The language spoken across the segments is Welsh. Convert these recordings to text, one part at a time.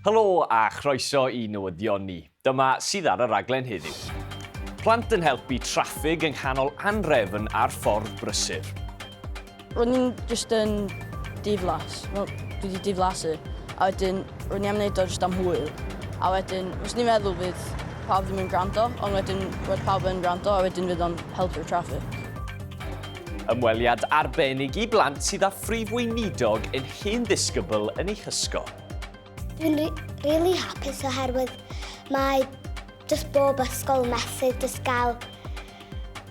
Helo a chroeso I newyddion ni. Dyma sydd ar y raglen heddiw. Plant yn helpu traffig yng nghanol Anrhefn ar ffordd brysur. Ro'n i'n just yn diflas. Wel, dwi wedi diflasu. A wedyn, ro'n i am wneud o just am hwyl. A wedyn, os ni'n meddwl fydd pawb ddim yn gwrando, ond wedyn roedd pawb yn gwrando, a wedyn fydd o'n helpu'r traffig. Ymweliad arbennig I blant sydd â Prif Weinidog yn hen ddisgybl yn eich ysgol. Dwi'n really hapus oherwydd mae jyst bob ysgol mesur jyst gael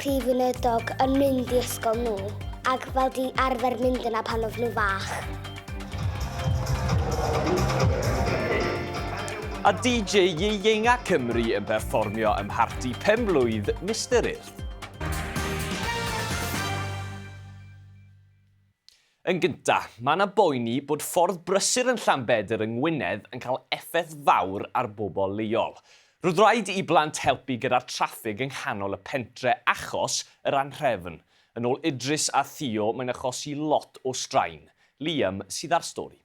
Prif Weinidog yn mynd I ysgol nhw ac fel di arfer mynd yna pan oedd nhw fach. A DJ ieuenga Cymru yn perfformio ym mharti penblwydd Mistar Urdd. Yn gyntaf, mae yna boeni bod ffordd brysur yn Llanbedr yng Ngwynedd yn cael effaith fawr ar bobl leol. Roedd rhaid I blant helpu gyda'r traffig yng nghanol y pentre achos yr Anrhefn. Yn ôl Idris a Theo, mae'n achosi lot o straen. Liam sydd ar stori.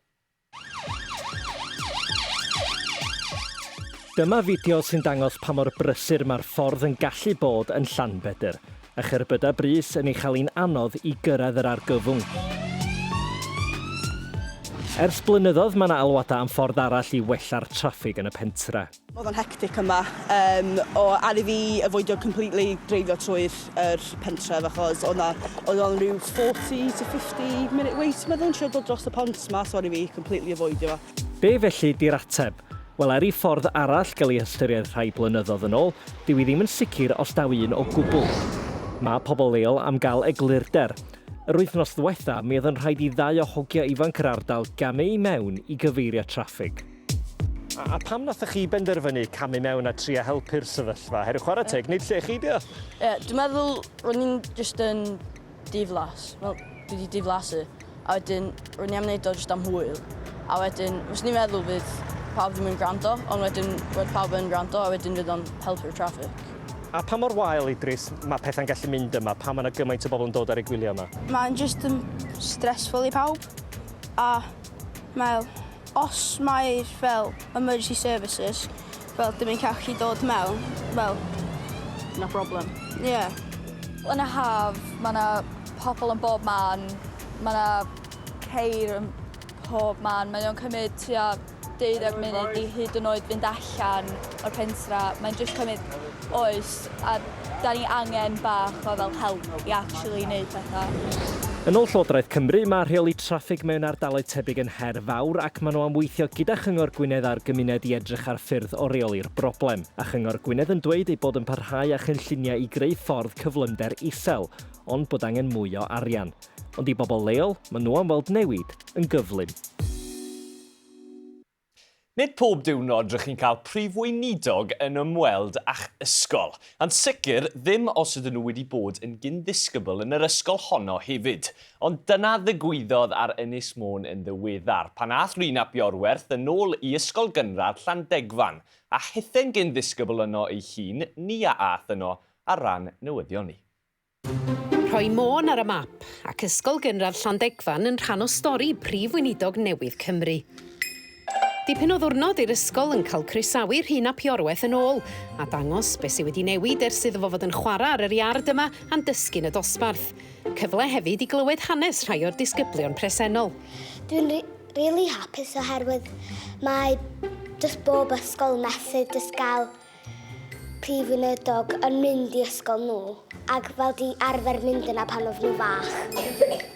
Dyma fideo sy'n dangos pa mor brysur mae'r ffordd yn gallu bod yn Llanbedr, a cherbydau brys yn ei chael hi'n anodd I gyrraedd yr argyfwng. Ers blynyddoedd mae yna alwadau am ffordd arall I wella'r traffig yn y pentre. Oedd o'n hectic yma, o ar I fi avoidio completely dreifio trwy'r pentref achos oedd o'n rhyw 40 to 50 minute wait meddwl yn siarad dod dros y pont yma, so ar I fi completely avoidio fo. Be felly di'r ateb? Wel, ar ei ffordd arall gael ei hystyried rhai blynyddoedd yn ôl, dyw I ddim yn sicr os daw un o gwbl. Mae pobl leol am gael eglurder. Yr wythnos ddiwetha, mi oedd yn rhaid I ddau o hogiau ifanc yr ardal gamu I mewn I gyfeirio traffig. A pam nathoch chi benderfynu camu mewn a trio helpu'r sefyllfa? Her y chwarae teg, nid lle chi dio? Dwi'n meddwl ro'n i'n just yn diflas. Wel, dwi wedi diflasu. A wedyn, ro'n i am wneud o just am hwyl. A wedyn, os ni'n meddwl fydd pawb ddim yn gwrando, ond wedyn roedd pawb yn gwrando, a wedyn fydd o'n helpu'r traffig. A pa mor wael, Idris, mae pethau'n gallu mynd yma? Pa mae yna gymaint o bobl yn dod ar ei gwyliau yma? Mae'n just yn stressful I pawb. A os mae fel emergency services, fel dim yn cael chi dod mewn, fel... No problem. Ie. Yn y haf, mae yna pobl yn bob man, mae yna ceir yn pob man, mae nhw'n cymryd tua 12 munud I hyd yn oed fynd allan o'r pentra. Mae'n just cymryd oes, a da ni angen bach o fel help I actually wneud pethau. Yn ôl Llywodraeth Cymru, mae rheoli traffig mewn ardaloedd tebyg yn her fawr ac maen nhw am weithio gyda Chyngor Gwynedd a'r gymuned I edrych ar ffyrdd o reoli'r broblem. A Chyngor Gwynedd yn dweud ei bod yn parhau â chynlluniau I greu ffordd cyflymder isel, ond bod angen mwy o arian. Ond I bobl leol, maen nhw am weld newid yn gyflym. Nid pob diwrnod rydych chi'n cael Prif Weinidog yn ymweld a'ch ysgol. Yn sicr, ddim os ydyn nhw wedi bod yn gyndisgybl yn yr ysgol honno hefyd. Ond dyna ddigwyddodd ar Ynys Môn yn ddiweddar, pan ath Rhina Biorwerth yn ôl I ysgol gynradd Llandegfan, a hithen gyndisgybl yno ei hun, ni a ath yno ar ran newyddion ni. Rhoi Môn ar y map, ac ysgol gynradd Llandegfan yn rhan o stori Prif Weinidog newydd Cymru. Dipyn o ddwrnod i'r ysgol yn cael croesawu Rhina Biorwerth yn ôl a dangos beth sydd wedi newid ers iddo fod yn chwarae ar yr iard yma a'n dysgu'n y dosbarth. Cyfle hefyd I glywed hanes rhai o'r disgyblion presennol. Dwi'n really hapus oherwydd mae jyst bob ysgol mesur jyst gael Prif Weinidog yn mynd I ysgol nhw ac fel di arfer mynd yna pan oedd nhw fach.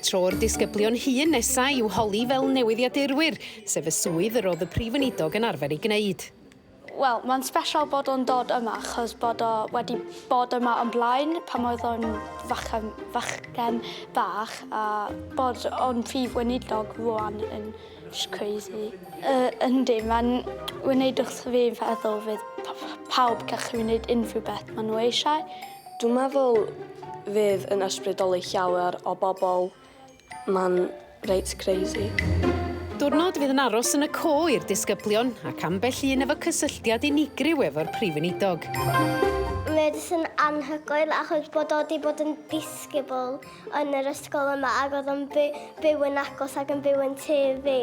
Tro'r disgyblion hŷn nesaf i'w holi fel newyddiadurwyr, sef y swydd yr oedd y Prif Weinidog yn arfer I gwneud. Wel, mae'n special bod o'n dod yma, achos bod o wedi bod yma o'n blaen pan oedd o'n fachgen bach, a bod o'n Prif Weinidog rwan yn crazy. Yndi, mae'n wneud wrth fi'n feddwl fydd pawb gallu wneud unrhyw beth maen nhw eisiau. Dwi'n meddwl fydd yn ysbrydoli llawer o bobl. Mae'n reit crazy. Diwrnod fydd yn aros yn y co i'r disgyblion ac ambell un efo cysylltiad unigryw efo'r Prif Weinidog. Mae jyst yn anhygoel achos bod o wedi bod yn disgybl yn yr ysgol yma ac oedd yn byw yn agos ac yn byw yn tu fi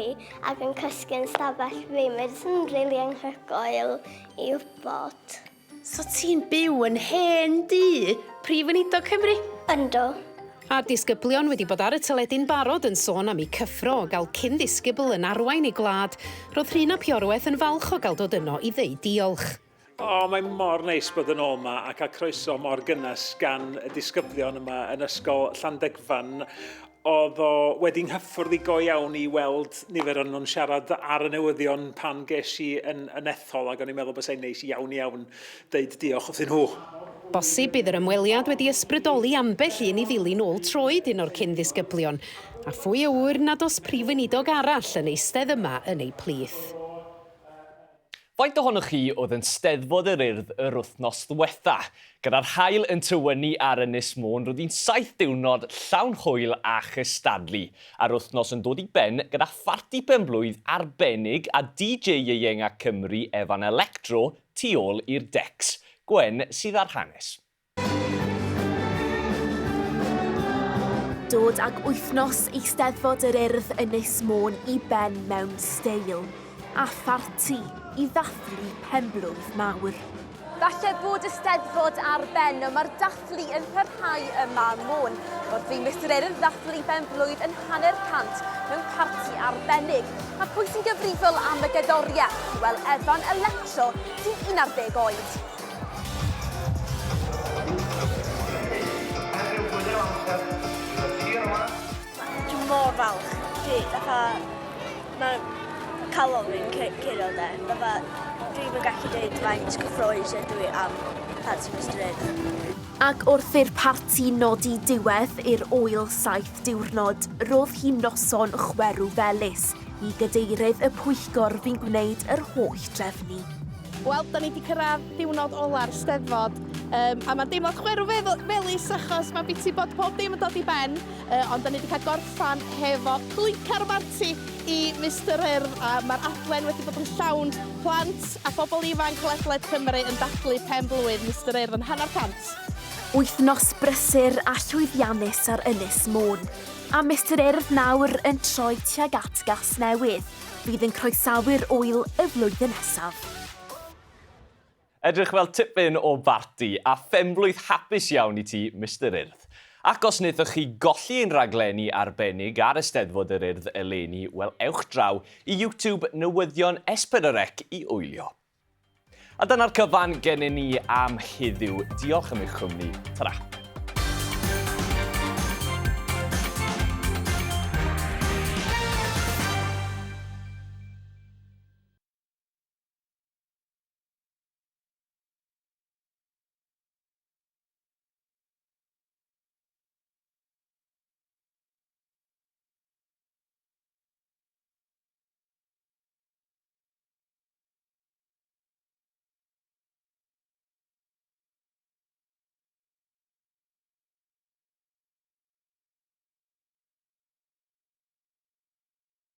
ac yn cysgu yn stafell fi. Mae jyst yn rili anhygoel i wybod. So ti'n byw yn hen du, Prif Weinidog Cymru? Yndw. A disgyblion wedi bod ar y teledu'n barod yn sôn am eu cyffro o gael cyn disgybl yn arwain ei gwlad. Roedd Rhina Piorwaith yn falch o gael dod yno i ddeud diolch. Mae mor neis bod yn ôl yma a cael croeso mor gynnes gan y disgyblion yma yn ysgol Llandegfan. Oedd o wedi'n hyffwrdd i go iawn i weld nifer o'n nhw'n siarad ar y newyddion pan ges i yn ethol ac o'n i'n meddwl bod e'n neis iawn deud diolch wrthyn nhw. Bosib bydd yr ymweliad wedi ysbrydoli ambell un i ddilyn ôl troed un o'r cyn-ddisgyblion, a phwy awr nad oes Prif Weinidog arall yn eistedd yma yn ei plith. Faint ohonoch chi oedd yn steddfod yr Urdd yr wythnos ddiwetha? Gyda'r haul yn tywynnu ar Ynys Môn, roedd hi'n 7 diwrnod llawn hwyl a chystadlu. A'r wythnos yn dod i ben gyda pharti penblwydd arbennig a DJ ieuenga Cymru Efan Electro tu ôl i'r decs. Gwen sydd ar hanes. Dod ag wythnos eisteddfod yr Urdd Ynys Môn i ben mewn steil. A pharti i ddathlu penblwydd mawr. Falle bod y steddfod ar ben, mae'r dathlu yn parhau yma Môn. Roedd fi Mistar Urdd ddathlu penblwydd yn 100% mewn parti arbennig. A pwy sy'n gyfrifol am y gerddoriaeth? Wel, Efan Electro sy'n 11 oed. Dwi'n mor falch. Mae'n calon fi'n curo de. Dwi'n gallu dweud faint cyffroes ydw i am parti Mistar Urdd. Ac wrth i'r parti nodi diwedd i'r oil 7 diwrnod, roedd hi'n noson chwerw felys i gadeirydd y pwyllgor fi'n gwneud yr holl drefnu. Wel, da ni wedi cyrraedd diwrnod ola'r steddfod, a mae'n deimlad chwerw felys achos mae biti bod pob dim yn dod i ben, ond da ni wedi cael gorffan hefo glicar marti i Mistar Urdd, a mae'r adlen wedi bod yn llawn plant a phobl ifanc ledled Cymru yn dathlu penblwydd Mistar Urdd yn 100%. Wythnos brysur a llwyddiannus ar Ynys Môn, a Mistar Urdd nawr yn troi tuag at gas newydd, fydd yn croesawu'r oil y flwyddyn nesaf. Edrych fel tipyn o barti a phenblwydd hapus iawn i ti, Mistar Urdd. Ac os wnaethoch chi golli ein raglenni arbennig ar Eisteddfod yr Urdd eleni, wel ewch draw i YouTube newyddion S4C i wylio. A dyna'r cyfan gennym ni am heddiw. Diolch am eich chwmni. Tara.